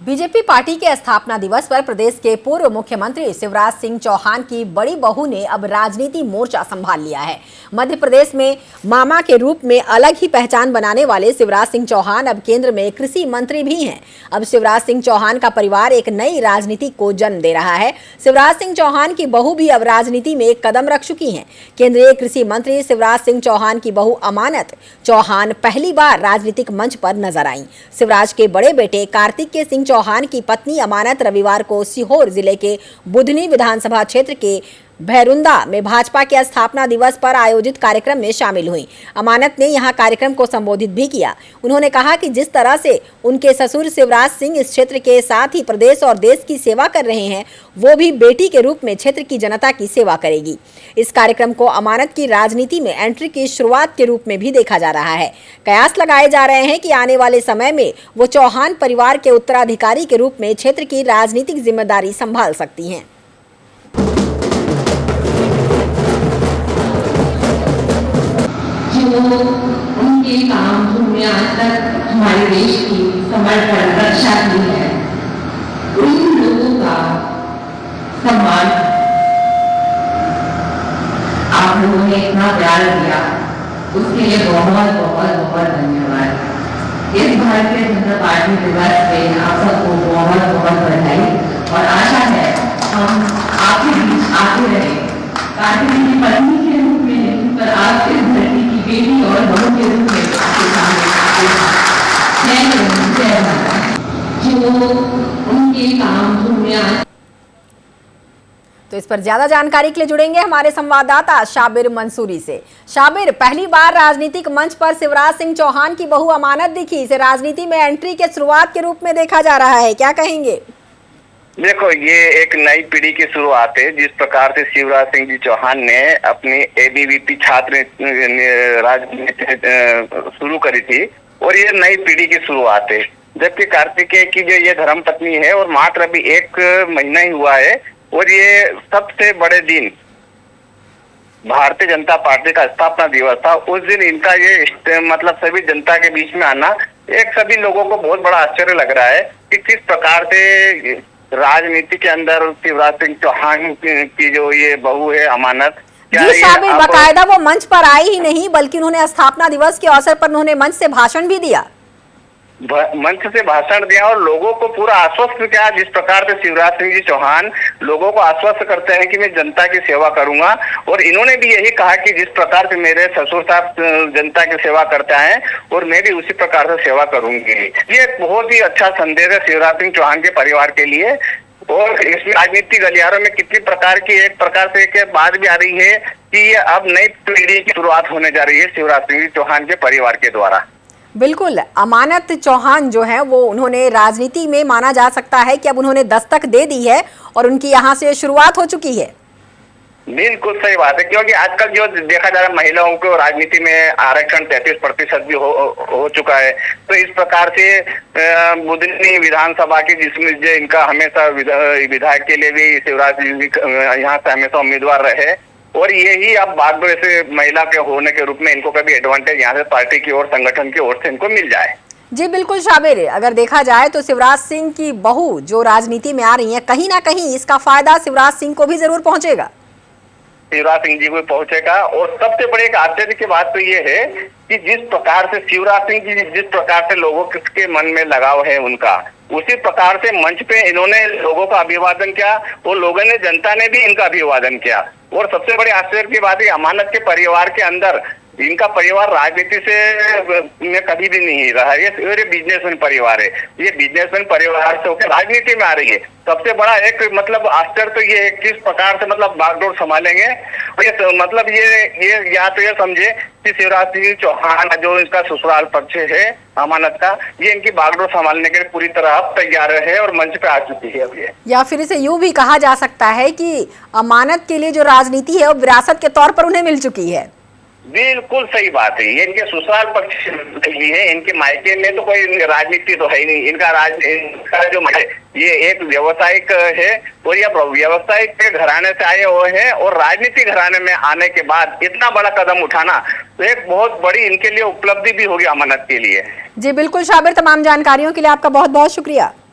BJP party के स्थापना दिवस पर प्रदेश के पूर्व मुख्यमंत्री शिवराज सिंह चौहान की बड़ी बहू ने अब राजनीति मोर्चा संभाल लिया है। मध्य प्रदेश में मामा के रूप में अलग ही पहचान बनाने वाले शिवराज सिंह चौहान अब केंद्र में कृषि मंत्री भी हैं। अब शिवराज सिंह चौहान का परिवार एक नई राजनीति को जन्म दे रहा है। शिवराज सिंह चौहान की बहू भी अब राजनीति में एक कदम रख चुकी हैं। केंद्रीय कृषि मंत्री शिवराज सिंह चौहान की बहू अमानत चौहान पहली बार राजनीतिक मंच पर नजर आईं। शिवराज के बड़े बेटे कार्तिकेय सिंह चौहान की पत्नी अमानत रविवार को सीहोर जिले के बुधनी विधानसभा क्षेत्र के भैरुंदा में भाजपा के स्थापना दिवस पर आयोजित कार्यक्रम में शामिल हुई। अमानत ने यहां कार्यक्रम को संबोधित भी किया। उन्होंने कहा कि जिस तरह से उनके ससुर शिवराज सिंह इस क्षेत्र के साथ ही प्रदेश और देश की सेवा कर रहे हैं, वो भी बेटी के रूप में क्षेत्र की जनता की सेवा करेगी। इस कार्यक्रम को अमानत की राजनीति में एंट्री की शुरुआत के रूप में भी देखा जा रहा है। कयास लगाए जा रहे हैं कि आने वाले समय में वो चौहान परिवार के उत्तराधिकारी के रूप में क्षेत्र की राजनीतिक जिम्मेदारी संभाल सकती हैं। जो उनके काम जिन्होंने आज तक हमारे देश की समर्पण रक्षा की है, उन लोगों का सम्मान आप लोगों ने इतना प्यार दिया, उसके लिए बहुत बहुत बहुत धन्यवाद। इस भारतीय जनता पार्टी दिवस में आप सबको बहुत बहुत बधाई और आशा है हम आपके बीच आते रहे, कार्तिक की पत्नी के रूप में नहीं पर आप इस धरती की बेटी और बहू के रूप में आपके सामने जो उनके काम जिन्होंने आज। तो इस पर ज्यादा जानकारी के लिए जुड़ेंगे हमारे संवाददाता शाबिर मंसूरी से। शाबिर, पहली बार राजनीतिक मंच पर शिवराज सिंह चौहान की बहू अमानत दिखी। इसे राजनीति में एंट्री के शुरुआत के रूप में देखा जा रहा है, क्या कहेंगे? देखो, ये एक नई पीढ़ी की शुरुआत है। जिस प्रकार से शिवराज सिंह जी चौहान ने अपनी एबीवीपी छात्र राजनीति शुरू करी थी और ये नई पीढ़ी की शुरुआत है। जबकि कार्तिकेय की जो ये धर्म पत्नी है और मात्र अभी 1 महीना ही हुआ है और ये सबसे बड़े दिन भारतीय जनता पार्टी का स्थापना दिवस था। उस दिन इनका ये मतलब सभी जनता के बीच में आना एक सभी लोगों को बहुत बड़ा आश्चर्य लग रहा है कि किस प्रकार से राजनीति के अंदर शिवराज सिंह चौहान की जो ये बहू है अमानत, जी शाबिर, बाकायदा वो मंच पर आई ही नहीं बल्कि उन्होंने स्थापना दिवस के अवसर पर उन्होंने मंच से भाषण भी दिया। मंच से भाषण दिया और लोगों को पूरा आश्वस्त किया। जिस प्रकार से शिवराज सिंह जी चौहान लोगों को आश्वस्त करते हैं कि मैं जनता की सेवा करूंगा, और इन्होंने भी यही कहा कि जिस प्रकार से मेरे ससुर साहब जनता की सेवा करते हैं और मैं भी उसी प्रकार से सेवा करूंगी। ये बहुत ही अच्छा संदेश है शिवराज सिंह चौहान के परिवार के लिए। और इसमें राजनीतिक गलियारों में कितनी प्रकार की एक प्रकार से एक बात भी आ रही है कि ये अब नई पीढ़ी की शुरुआत होने जा रही है शिवराज सिंह चौहान के परिवार के द्वारा। बिल्कुल, अमानत चौहान जो है वो उन्होंने राजनीति में माना जा सकता है कि अब उन्होंने दस्तक दे दी है और उनकी यहाँ से शुरुआत हो चुकी है। बिल्कुल सही बात है, क्योंकि आजकल जो देखा जा रहा है महिलाओं को राजनीति में आरक्षण 33% भी हो चुका है। तो इस प्रकार से बुधनी विधानसभा की जिसमें जो इनका हमेशा विधायक के लिए भी शिवराज जी यहाँ से हमेशा उम्मीदवार रहे और यही अब बागडोर से महिला के होने के रूप में इनको कभी एडवांटेज यहाँ से पार्टी की ओर संगठन की ओर से इनको मिल जाए। जी बिल्कुल शाबिर, अगर देखा जाए तो शिवराज सिंह की बहू जो राजनीति में आ रही है, कहीं ना कहीं इसका फायदा शिवराज सिंह को भी जरूर पहुंचेगा। शिवराज सिंह जी को पहुंचेगा और सबसे बड़ी एक आश्चर्य की बात तो ये है कि जिस प्रकार से शिवराज सिंह जी जिस प्रकार से लोगों के मन में लगाव है उनका, उसी प्रकार से मंच पे इन्होंने लोगों का अभिवादन किया और लोगों ने जनता ने भी इनका अभिवादन किया। और सबसे बड़ी आश्चर्य की बात है अमानत के परिवार के अंदर इनका परिवार राजनीति से में कभी भी नहीं रहा है। ये बिजनेसमैन परिवार है, ये बिजनेसमैन परिवार से होकर राजनीति में आ रही है। सबसे बड़ा एक मतलब आश्चर्य तो ये किस प्रकार से मतलब बागडोर संभालेंगे। ये मतलब ये या तो ये समझे कि शिवराज सिंह चौहान जो इसका ससुराल पक्ष है अमानत का, ये इनकी बागडोर संभालने के लिए पूरी तरह तैयार है और मंच पे आ चुकी है अब ये। या फिर इसे यूं भी कहा जा सकता है कि अमानत के लिए जो राजनीति है वो विरासत के तौर पर उन्हें मिल चुकी है। बिल्कुल सही बात है, ये इनके ससुराल पक्ष ही है, इनके मायके में तो कोई राजनीति तो है ही नहीं। इनका जो ये एक व्यवसायिक है और ये व्यवसायिक के घराने से आए हुए हैं और राजनीतिक घराने में आने के बाद इतना बड़ा कदम उठाना तो एक बहुत बड़ी इनके लिए उपलब्धि भी होगी अमानत के लिए। जी बिल्कुल शाबिर, तमाम जानकारियों के लिए आपका बहुत बहुत शुक्रिया।